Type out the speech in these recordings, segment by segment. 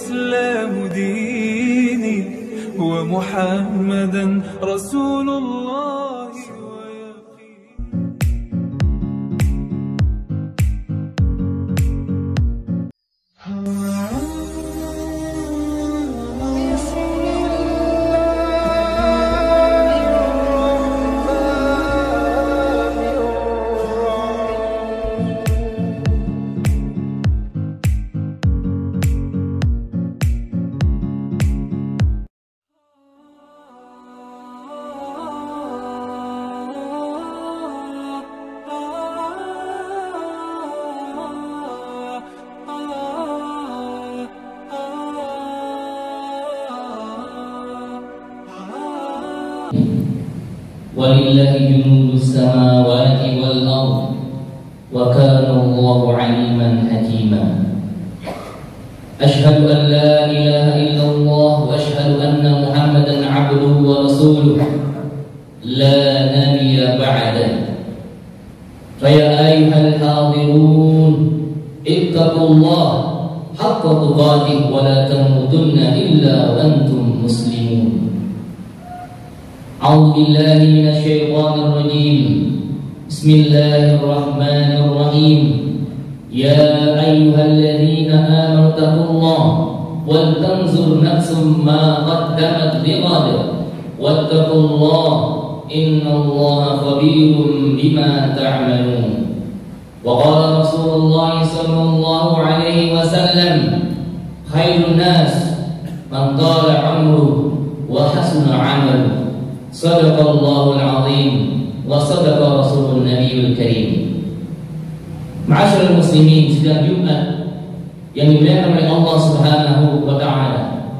والإسلام ديني ومحمدا رسول الله ولله جنود السماوات والأرض وكان الله عليما حكيما. أشهد أن لا إله إلا الله وأشهد أن محمدا عبده ورسوله لا نبي بعده. فيا أيها الحاضرون اتقوا الله حق تقاته ولا تموتن إلا وأنتم مسلمون. أعوذ بالله من الشيطان الرجيم. بسم الله الرحمن الرحيم. يا أيها الذين آمنوا اتقوا الله ولتنظر نفس ما قدمت لغد واتقوا الله إن الله خبير بما تعملون. وقال رسول الله صلى الله عليه وسلم خير الناس من طال عمره وحسن عمله. Sadaqallahul azim wa sadaqa rasulun nabiyul karim. Ma'asyiral muslimin, sidang Jumat yang dimuliakan oleh Allah Subhanahu wa taala.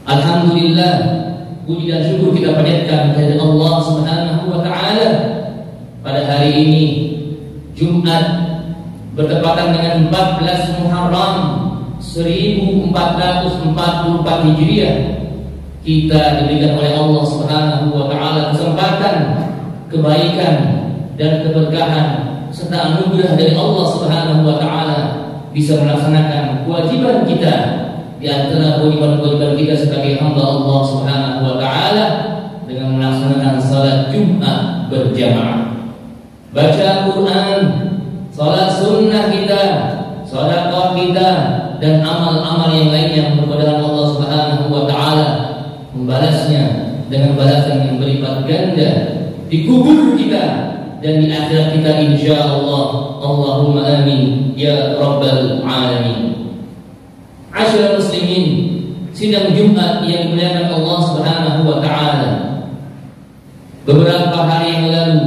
Alhamdulillah, puji dan syukur kita panjatkan kepada Allah Subhanahu wa taala pada hari ini Jumat bertepatan dengan 14 Muharram 1444 Hijriah. Kita diberikan oleh Allah Subhanahu wa taala kesempatan, kebaikan dan keberkahan serta anugerah dari Allah Subhanahu wa taala bisa melaksanakan kewajiban kita di antara kewajiban kita sebagai hamba Allah Subhanahu wa taala dengan melaksanakan salat Jumat berjamaah, baca Al-Qur'an, salat sunnah kita, sedekah kita dan amal-amal yang lainnya kepada Allah Subhanahu wa taala, membalasnya dengan balasan yang berlipat ganda di kubur kita dan di akhirat kita insyaallah. Allahumma amin ya rabbal alamin. Asyiral muslimin, sidang Jumat yang dimuliakan Allah Subhanahu wa taala. Beberapa hari yang lalu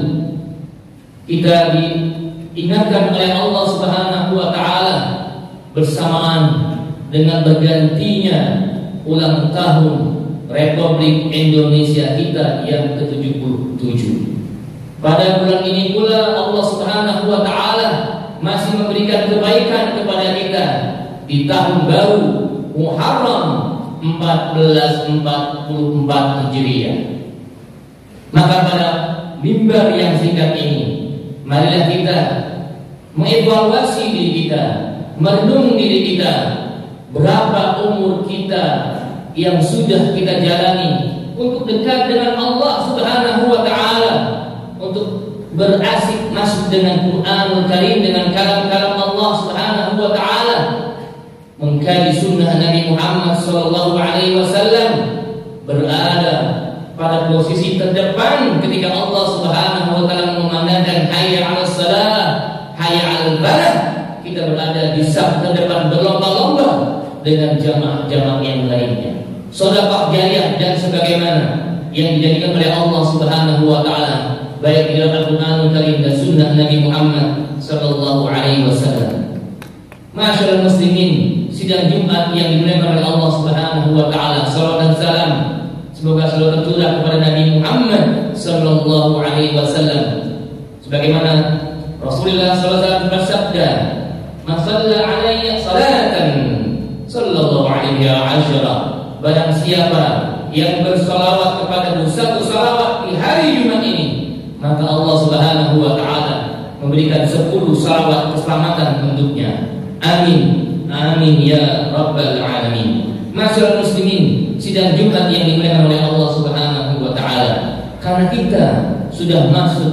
kita diingatkan oleh Allah Subhanahu wa taala bersamaan dengan bergantinya ulang tahun Republik Indonesia kita yang ke-77. Pada bulan ini pula Allah Subhanahu wa taala masih memberikan kebaikan kepada kita di tahun baru Muharram 1444 Hijriah. Maka pada mimbar yang singkat ini, marilah kita mengevaluasi diri kita, merenung diri kita, berapa umur kita yang sudah kita jalani untuk dekat dengan Allah Subhanahu wa taala, untuk berasik masuk dengan Quranul Karim, dengan kalam-kalam Allah Subhanahu wa taala, mengkaji sunnah Nabi Muhammad sallallahu alaihi wasallam, berada pada posisi terdepan ketika Allah Subhanahu wa taala memandangkan hayya 'alas shalah, hayya 'alal falah. Kita berada di saf terdepan berlomba-lomba dengan jamaah-jamaah yang lainnya. Sedekah jariyah dan sebagaimana yang dijadikan oleh Allah Subhanahu wa taala baik di dalam Al-Qur'anul Karim dan sunnah Nabi Muhammad sallallahu alaihi wasallam. Ma'asyiral muslimin, sidang Jumat yang dimuliakan oleh Allah Subhanahu wa taala, salawat dan salam semoga selalu tercurah kepada Nabi Muhammad sallallahu alaihi wasallam sebagaimana Rasulullah sallallahu alaihi wasallam bersabda, "Man shalla 'alayya salatan sallallahu alaihi asyara." Barang siapa yang bersalawat kepadamu satu salawat di hari Jumat ini, maka Allah Subhanahu wa taala memberikan 10 salawat keselamatan untuknya. Amin. Amin ya rabbal alamin. Masyarakat muslimin, sidang Jumat yang dimuliakan oleh Allah Subhanahu wa taala. Karena kita sudah masuk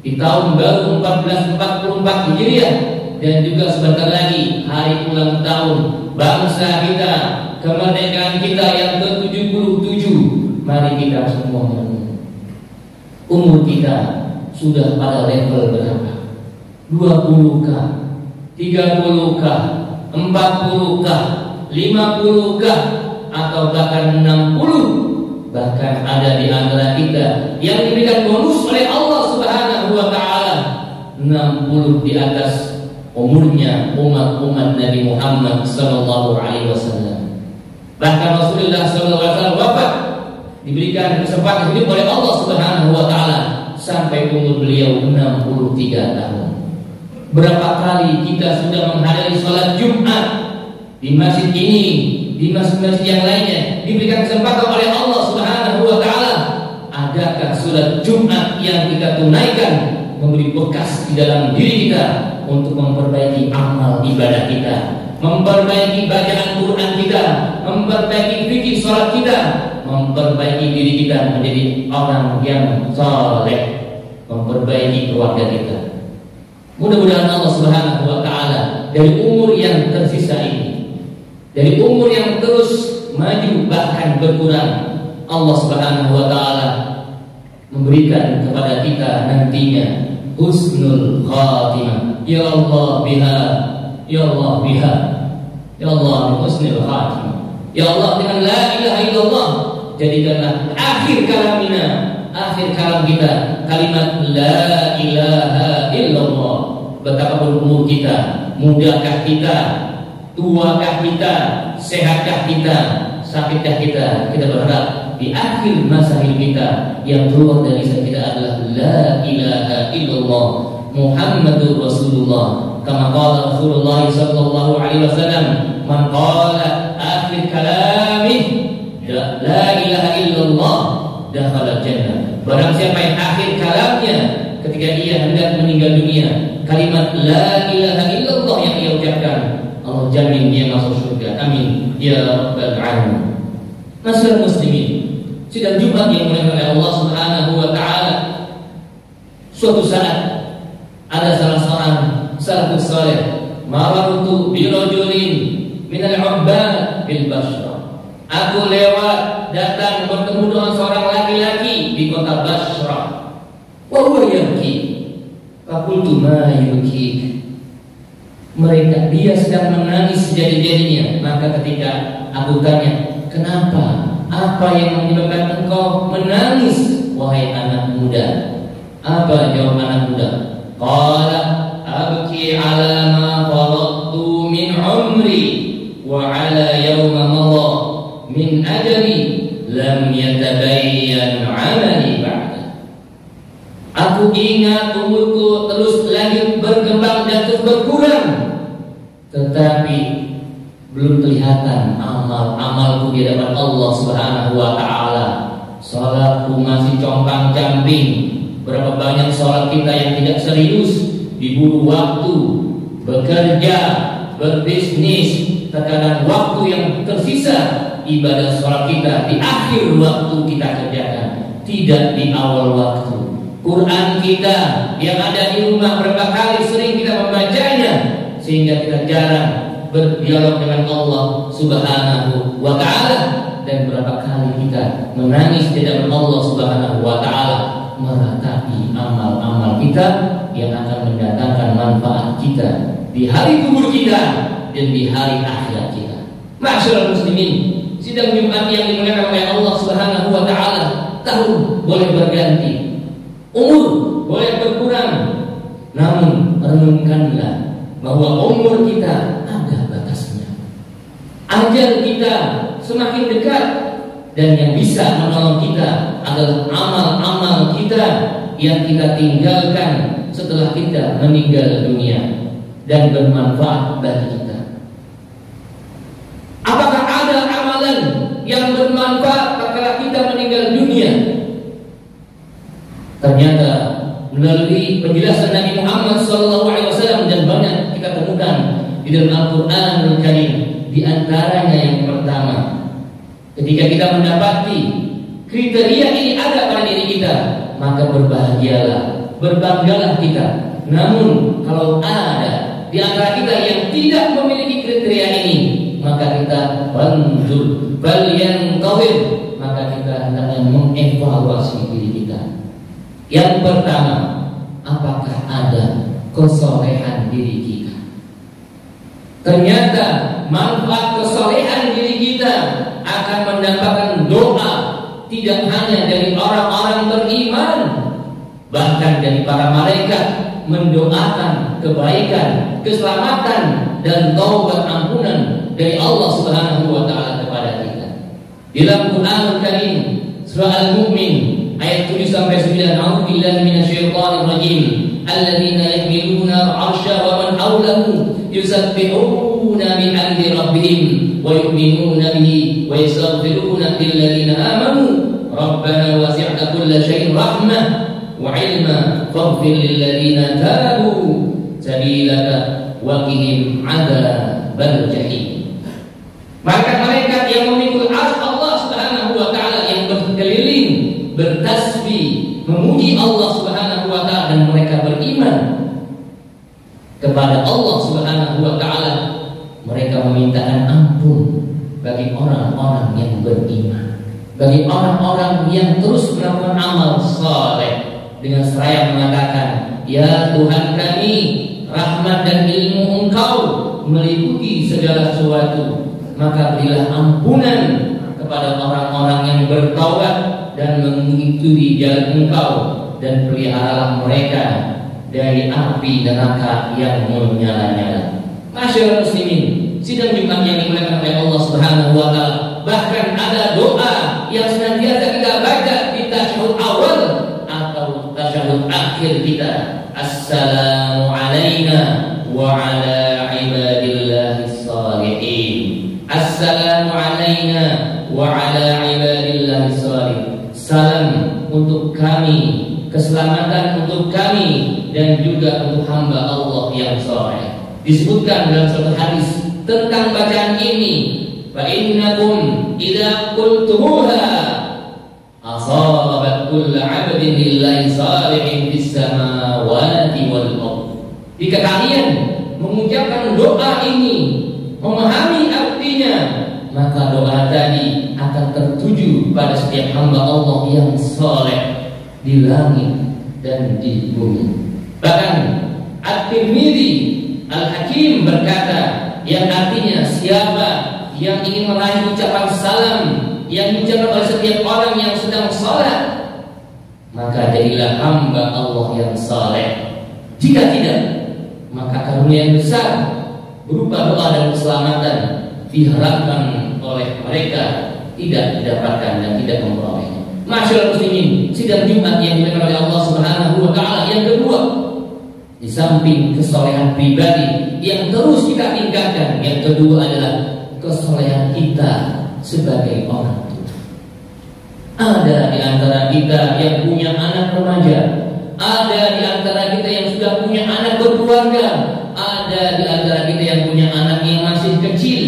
di tahun baru 1444 Hijriah dan juga sebentar lagi hari ulang tahun bangsa kita, kemerdekaan kita yang ke-77. Mari kita semua merenung. Umur kita sudah pada level berapa? 20-kah? 30-kah? 40-kah? 50-kah? Atau bahkan 60? Bahkan ada di antara kita yang diberikan bonus oleh Allah Subhanahu wa taala 60 di atas umurnya umat Nabi Muhammad sallallahu alaihi wasallam. Bahkan Rasulullah sallallahu alaihi wasallam wafat diberikan kesempatan hidup oleh Allah Subhanahu wa taala sampai umur beliau 63 tahun. Berapa kali kita sudah menghadiri salat Jumat di masjid ini, di masjid-masjid yang lainnya, diberikan kesempatan oleh Allah Subhanahu wa taala. Adakah salat Jumat yang kita tunaikan memberi bekas di dalam diri kita untuk memperbaiki amal ibadah kita, memperbaiki bacaan Quran kita, memperbaiki fikih salat kita, memperbaiki diri kita menjadi orang yang saleh, memperbaiki keluarga kita. Mudah-mudahan Allah Subhanahu wa taala dari umur yang tersisa ini, dari umur yang terus maju bahkan berkurang, Allah Subhanahu wa taala memberikan kepada kita nantinya husnul khatimah. Ya Allah biha, ya Allah biha, ya Allah husnul khatimah. Ya Allah dengan la ilaha illallah jadikanlah akhir kalamina, akhir kalam kita kalimat la ilaha illallah. Betapa berumur kita, mudahkah kita, tuakah kita, sehatkah kita, sakitkah kita? Kita berharap di akhir masa hidup kita yang keluar dari lisan kita adalah la ilaha illallah Muhammadur Rasulullah. Kama qala Rasulullah sallallahu alaihi wasallam, man qala akhir kalamih la ilaha illallah dakhala jannah. Barang siapa yang akhir kalamnya ketika ia hendak meninggal dunia kalimat la ilaha illallah yang ia ucapkan, Allah jamin dia masuk surga. Amin ya rabbal alamin. Masyarakat muslimin, sidang Jumat yang dimuliakan oleh Allah Subhanahu wa taala. Suatu saat ada salah seorang salafus saleh marartu bi rajulin min al-'ubbad bil Basra. Aku lewat datang bertemu dengan seorang laki-laki di kota Basra. Wa huwa yabki. Faqultu ma yubki. Dia sedang menangis sejadi-jadinya. Maka ketika aku tanya, kenapa? Apa yang menyebabkan engkau menangis, wahai anak muda? Apa jawab anak muda? Qala abki ala ma faradtu min umri wa ala yawma madha min ajali lam yatabayyan amali ba'da. Aku ingat umurku terus lanjut berkembang dan terus berkurang, tetapi belum kelihatan amalku di hadapan Allah Subhanahu wa taala. Salatku masih compang-camping. Berapa banyak salat kita yang tidak serius, diburu waktu, bekerja, berbisnis, terkadang waktu yang tersisa ibadah salat kita di akhir waktu kita kerjakan, tidak di awal waktu. Quran kita yang ada di rumah berapa kali sering kita membacanya sehingga kita jarang berdialog dengan Allah Subhanahu wa taala, dan berapa kali kita menangis di hadapan Allah Subhanahu wa taala meratapi amal-amal kita yang akan mendatangkan manfaat kita di hari kubur kita dan di hari akhirat kita. Masyaallah muslimin, sidang Jumat yang dimuliakan oleh Allah Subhanahu wa taala, tahun boleh berganti, umur boleh berkurang, namun renungkanlah bahwa umur kita ada batasnya. Ajal kita semakin dekat, dan yang bisa menolong kita adalah amal-amal kita yang kita tinggalkan setelah kita meninggal dunia dan bermanfaat bagi kita. Apakah ada amalan yang bermanfaat tatkala kita meninggal dunia? Ternyata melalui penjelasan Nabi Muhammad SAW dan banyak kita temukan di di dalam Al-Qur'anul Karim. Di antaranya yang pertama, ketika kita mendapati kriteria ini ada pada diri kita, maka berbahagialah, berbanggalah kita. Namun kalau ada di antara kita yang tidak memiliki kriteria ini, maka kita banjur balian tawil, maka kita hendaknya mengevaluasi diri kita. Yang pertama, apakah ada kesolehan diri kita? Ternyata manfaat kesolehan diri kita akan mendapatkan doa tidak hanya dari orang-orang beriman, bahkan dari para malaikat mendoakan kebaikan, keselamatan dan taubat ampunan dari Allah Subhanahu wa taala kepada kita. Di dalam Quran Karim surah Al-Mu'min ayat 7 sampai 9, A'udzubillahi minasyaitonir rajim. Alladzina yahmiluna al-'arsya wa man hawlahu yusabbihuna bihamdi rabbihim wa yu'minuna bihi wa yastaghfiruna lil ladzina amanu rabbana wasi'ta kulla syai'in rahmah wa 'ilma faghfir lil ladzina tabu sabilaka wa qihim 'adzabal jahim. Maka malaikat yang memikul arsy Allah Subhanahu wa taala yang berkeliling bertasbih memuji Allah Subhanahu wa taala dan mereka beriman kepada Allah Subhanahu wa taala, mereka memintakan ampun bagi orang-orang yang beriman, bagi orang-orang yang terus melakukan amal saleh dengan seraya mengatakan, ya Tuhan kami, rahmat dan ilmu Engkau meliputi segala sesuatu, maka berilah ampunan kepada orang-orang yang bertaubat dan mengikuti jalan Engkau, dan peliharalah mereka dari api neraka yang menyala-nyala. Masyaallah muslimin, sidang Jumat yang dimuliakan oleh Allah Subhanahu wa taala, bahkan ada doa yang senantiasa kita baca di tasyahud awal atau tasyahud akhir kita. Assalamu alayna wa ala ibadillahis shalihin. Assalamu alayna wa ala ibadillahis shalihin. Salam untuk kami, keselamatan untuk kami, dan juga untuk hamba Allah yang saleh. Disebutkan dalam suatu hadis tentang bacaan ini, fa innakum idza qultumuha asabat kullu 'abdin lillahi salihin fis samawati wal ardh. Jika kalian mengucapkan doa ini, memahami artinya, maka doa tadi akan tertuju pada setiap hamba Allah yang saleh di langit dan di bumi. Bahkan At-Tirmidzi Al-Hakim berkata, yang artinya siapa yang ingin meraih ucapan salam yang diucapkan oleh setiap orang yang sedang salat, maka jadilah hamba Allah yang saleh. Jika tidak, maka karunia yang besar berupa doa dan keselamatan diharapkan oleh mereka tidak didapatkan dan tidak memperolehnya. Masyaallah muslimin, sidang Jumat yang dimuliakan oleh Allah Subhanahu wa taala, yang kedua, di samping kesolehan pribadi yang terus kita tingkatkan, yang kedua adalah kesolehan kita sebagai orang tua. Ada di antara kita yang punya anak remaja, ada di antara kita yang sudah punya anak berkeluarga, ada di antara kita yang punya anak yang masih kecil.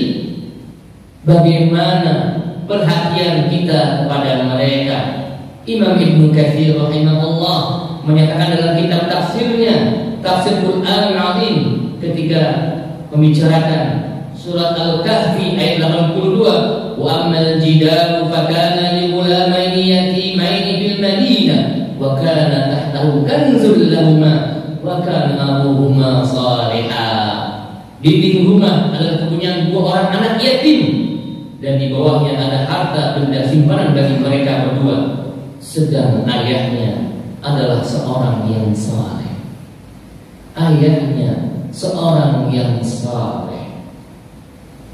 Bagaimana perhatian kita kepada mereka? Imam Ibnu Katsir rahimahullah menyatakan dalam kitab tafsirnya, Tafsir Quran Al-Azim, ketika membicarakan surat Al-Kahfi ayat 82, wa ammal jidaru fakana li ghulamaini yatimaini fil Madinah wa kana tahtahu kanzul lahumā wa kana abuhuma salihah. Dinding rumah adalah kepunyaan dua orang anak yatim, dan di bawahnya ada harta benda simpanan bagi mereka berdua, sedang ayahnya adalah seorang yang saleh. Ayahnya seorang yang saleh.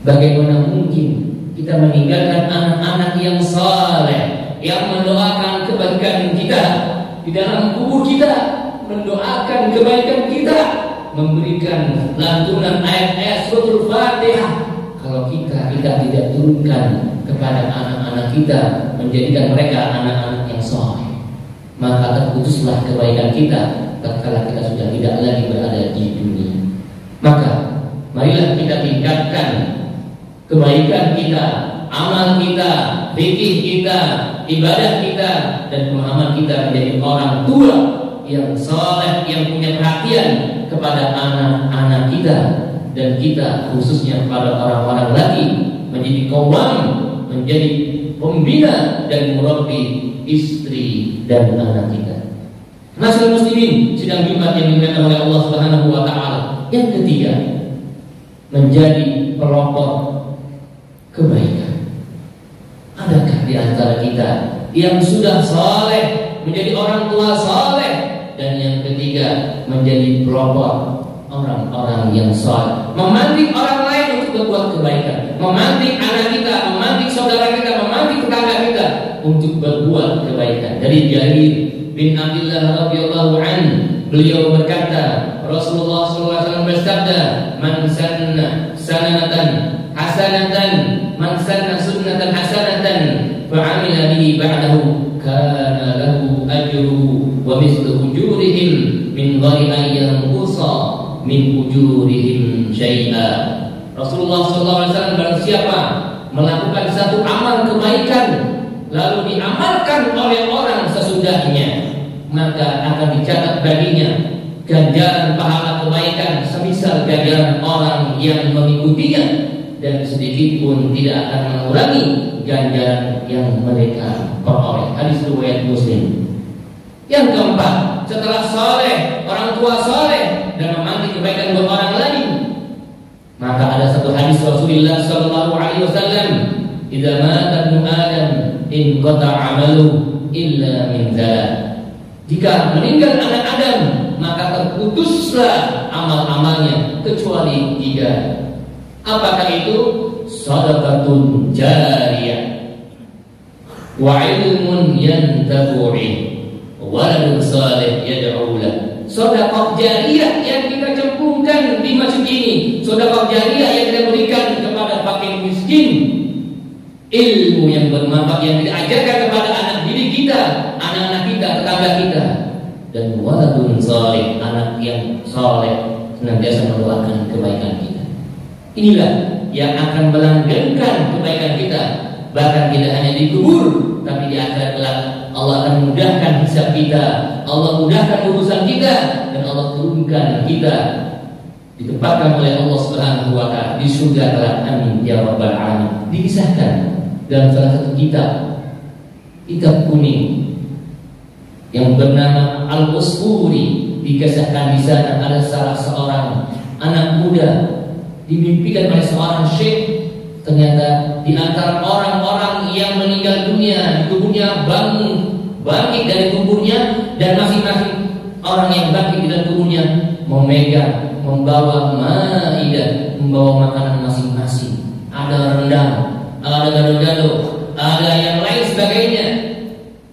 Bagaimana mungkin kita meninggalkan anak-anak yang saleh, yang mendoakan kebaikan kita di dalam kubur kita, mendoakan kebaikan kita, memberikan lantunan ayat-ayat suratul Fatihah, kalau kita tidak turunkan kepada anak-anak kita, menjadikan mereka anak-anak yang saleh, maka terputuslah kebaikan kita tatkala kita sudah tidak lagi berada di dunia. Maka marilah kita tingkatkan kebaikan kita, amal kita, fikih kita, ibadah kita, dan pemahaman kita menjadi orang tua yang saleh, yang punya perhatian kepada anak-anak kita, dan kita khususnya kepada orang-orang lagi menjadi qawwam, menjadi pembina dan murabbi istri dan anak kita. Masyaallah muslimin sidang Jumat yang dimuliakan oleh Allah Subhanahu wa taala. Yang ketiga, menjadi pelopor kebaikan. Adakah di antara kita yang sudah saleh, menjadi orang tua saleh, dan yang ketiga menjadi pelopor orang-orang yang saleh, memantik orang lain untuk berbuat kebaikan, memantik anak kita, memantik saudara kita, memantik tetangga kita untuk berbuat kebaikan. Dari Jarir bin Abdullah radhiyallahu anhu, beliau berkata, Rasulullah SAW bersabda, man sanna sanatan hasanatan, man sanna sunnatan hasanatan fa'amila bihi ba'dahu kana lahu ajruhu wa mislu ujurihim min ghairi an yanqusa min ujurihim syai'a. Rasulullah SAW barang siapa melakukan satu amal kebaikan lalu diamalkan oleh orang sesudahnya, maka akan dicatat baginya ganjaran pahala kebaikan semisal ganjaran orang yang mengikutinya, dan sedikit pun tidak akan mengurangi ganjaran yang mereka peroleh. Hadis riwayat Muslim. Yang keempat, setelah saleh, orang tua saleh dan memantik kebaikan buat orang lain, maka ada satu hadis Rasulullah sallallahu alaihi wasallam, "Idza mata ibnu Adam in qata'a 'amaluhu illa min dzalik." Jika meninggal anak Adam, maka terputuslah amal-amalnya kecuali 3. Apakah itu? Shadaqatun jariyah, wa ilmun yantafi'u, waladun salih yad'u lahu. Sedekah jariyah yang kita cemplungkan di masjid ini, sedekah jariyah yang kita berikan kepada fakir miskin, ilmu yang bermanfaat yang diajarkan kepada anak diri kita, anak-anak kita, tetangga kita, dan waladun salih, anak yang saleh senantiasa mendoakan kebaikan kita. Inilah yang akan melanggengkan kebaikan kita, bahkan tidak hanya dikubur, tapi di akhirat kelak Allah akan mudahkan hisab kita, Allah mudahkan urusan kita, dan Allah turunkan kita, ditempatkan oleh Allah Subhanahu wa taala di surga kelak. Amin ya rabbal alamin. Dikisahkan dalam salah satu kitab kuning yang bernama Al-Usfuri, dikisahkan di sana ada salah seorang anak muda dimimpikan oleh seorang syekh. Ternyata di antara orang-orang yang meninggal dunia, di kuburnya bangkit dari kuburnya, dan masing-masing orang yang bangkit dari kuburnya memegang, membawa maidah, membawa makanan masing-masing. Ada rendang, ada gado-gado, ada yang lain sebagainya,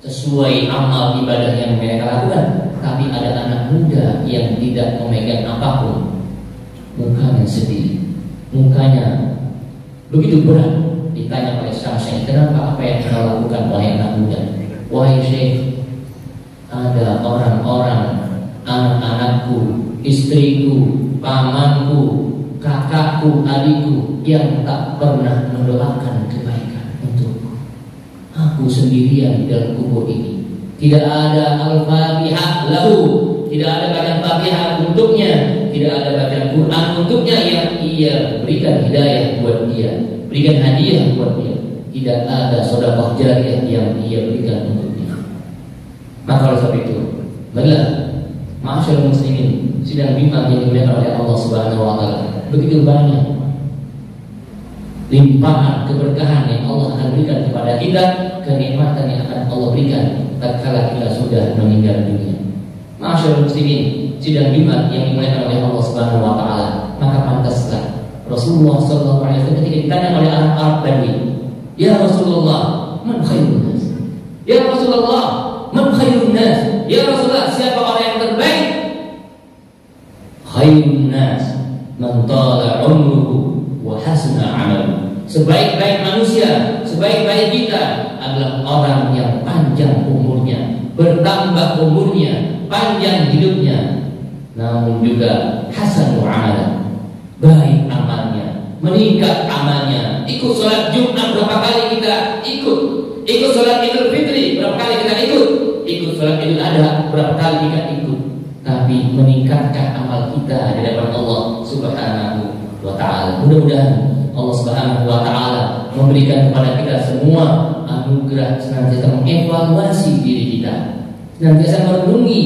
sesuai amal ibadah yang mereka lakukan. Tapi ada anak muda yang tidak memegang apapun, mukanya sedih, mukanya begitu berat. Ditanya oleh sang syekh, kenapa, apa yang kau lakukan wahai anak muda? Wahai syekh, ada orang-orang, anak-anakku, istriku, pamanku, kakakku, adikku yang tak pernah mendoakan kebaikan untukku. Aku sendirian di dalam kubur ini. Tidak ada al-fatihah lahu, tidak ada bacaan Fatihah untuknya, tidak ada bacaan Quran untuknya yang ia berikan hidayah buat dia, berikan hadiah buat dia. Tidak ada sedekah jariyah yang ia berikan untuknya. Maka oleh sebab itu, marilah ma'asyiral muslimin, sidang Jumat yang dimuliakan oleh Allah Subhanahu wa taala, begitu banyak limpahan keberkahan yang Allah akan berikan kepada kita, kenikmatan yang akan Allah berikan tatkala kita sudah meninggal dunia. Ma'asyiral muslimin, sidang Jumat yang dimuliakan oleh Allah Subhanahu wa taala, maka pantaslah Rasulullah sallallahu alaihi wasallam ketika ditanya oleh Arab Badui, "Ya Rasulullah, man khairun nas?" "Ya Rasulullah, man khairun nas?" "Ya Rasulullah, siapa orang yang terbaik?" "Khairun nas man tala umruhu wa hasuna 'amaluhu." Sebaik-baik manusia, sebaik-baik kita adalah orang yang panjang umurnya, bertambah umurnya, panjang hidupnya, namun juga hasanul amal, baik amalnya, meningkat amalnya. Ikut sholat Jumat berapa kali kita ikut? Ikut sholat Idul Fitri berapa kali kita ikut? Ikut sholat Idul Adha berapa kali kita ikut? Tapi meningkatkan amal kita di hadapan Allah Subhanahu wa Ta'ala. Mudah-mudahan Allah Subhanahu wa Ta'ala memberikan kepada kita semua anugerah senantiasa mengevaluasi diri kita, senantiasa merenungi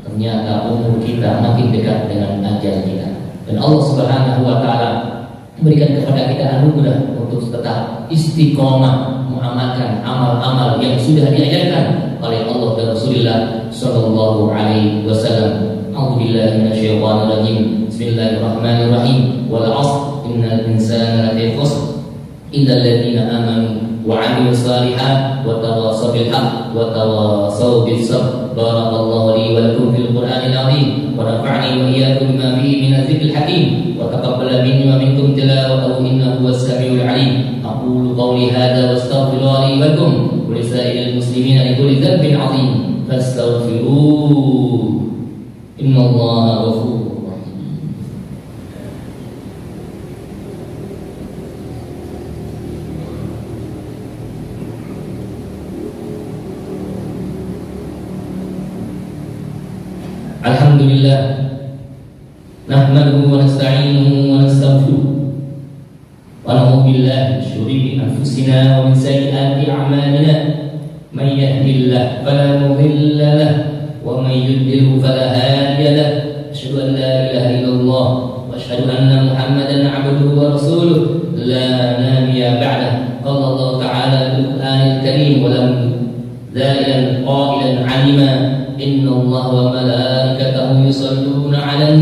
ternyata umur kita makin dekat dengan ajal kita, dan Allah Subhanahu wa Ta'ala berikan kepada kita anugerah untuk tetap istiqomah mengamalkan amal-amal yang sudah diajarkan oleh Allah dan Rasulullah sallallahu alaihi wasallam. A'udzubillahi minasyaitonir rajim. Bismillahirrahmanirrahim. Wal 'ashr innal insana lafi khusr illa alladziina aamanu wa 'amilus shalihaati wa tawassaw bil haqq wa tawassaw bis sabr. Barakallahu li wa lakum fil Qur'anil 'azim wa nafa'ani wa iyyakum bima fihi minadh dzikril hakim wa taqabbala minni wa minkum tilawatahu innahu was-sami'ul 'alim. Aqulu qawli hadza wa astaghfirullaha li wa lakum wa lisa'iril muslimina li kulli dhanbin 'azim fastaghfiruhu innallaha ghafurur rahim. Alhamdulillah, nahmaduhu wa nasta'inuhu wa nastaghfiruh wa na'udzu billahi min shururi anfusina wa min sayyiati a'malina. May yahdihillahu fala mudilla lahu wa may yudlil fala hadiya lahu. Asyhadu an la ilaha illallah wa asyhadu anna Muhammadan 'abduhu wa rasuluh la nabiyya ba'dahu. Qala Allah ta'ala fil Qur'anil Karim wa lam za'ilan qailan 'alima inna Allah wa malaikatahu yusalluna 'alan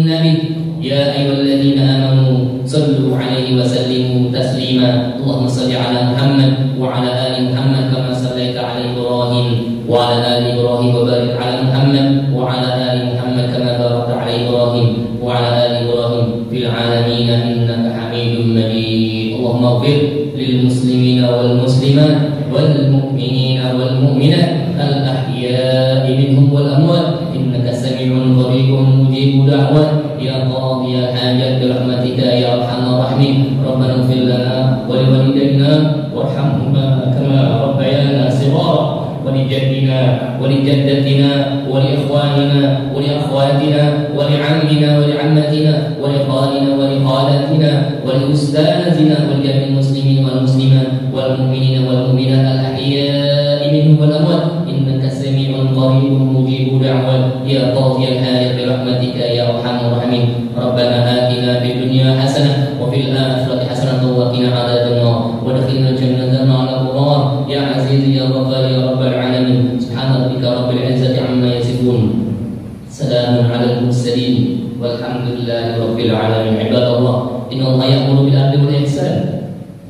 nabi ya ayyuhalladzina amanu sallu 'alaihi wa sallimu taslima. Allahumma shalli 'ala Muhammad wa 'ala ali Muhammad kama shallaita 'ala Ibrahim wa 'ala ali Ibrahim wa barik 'ala Muhammad wa 'ala ali Muhammad kama barakta 'ala Ibrahim wa 'ala ali Ibrahim fil 'alamin innaka Hamidum Majid. Allahumma ighfir lil muslimina wal muslimat wal mu'minina wal mu'minat al ahya'i minhum wal amwat innaka sami'un qaribun mujibud da'wat ya qadiyal hajat bi rahmatika ya arhamar rahimin. Rabbana ighfir lana wa li walidayna warhamhuma kama rabbayana shighara wa li jaddina wa li jaddatina wa li ikhwanina wa li akhwatina wa li 'ammina wa li 'ammatina wa li khalina wa li khalatina wa li ustazina wa li jami'il muslimin wal muslimat wal mu'minina wal mu'minat al ahya'i minhum wal amwat innaka sami'un qaribun mujibud da'wat ya qadiyal hajat bi rahmatika ya arhamar rahimin. Rabbana atina fid dunya hasanah wa fil akhirati hasanah wa qina adzabannar wa adkhilna jannata ma'al abrar ya aziz ya ghafar ya rabbal alamin. Subhana rabbika rabbil izzati amma yasifun, salamun 'alal mursalin walhamdulillahi rabbil alamin. Ibadallah, innallaha ya'muru bil 'adli wal ihsan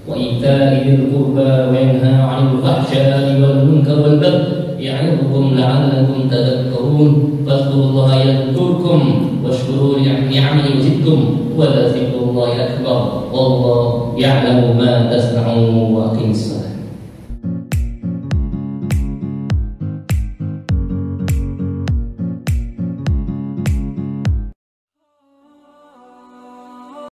wa ita'i dzil qurba wa yanha 'anil fahsya'i wal munkari wal baghi ya'idhukum la'allakum tadhakkarun. Fadhkurullaha yadhkurkum washkuru ni'amahu yazidkum wa la dzikrullahi akbar. Wallahu ya'lamu ma tasna'un wa aqimis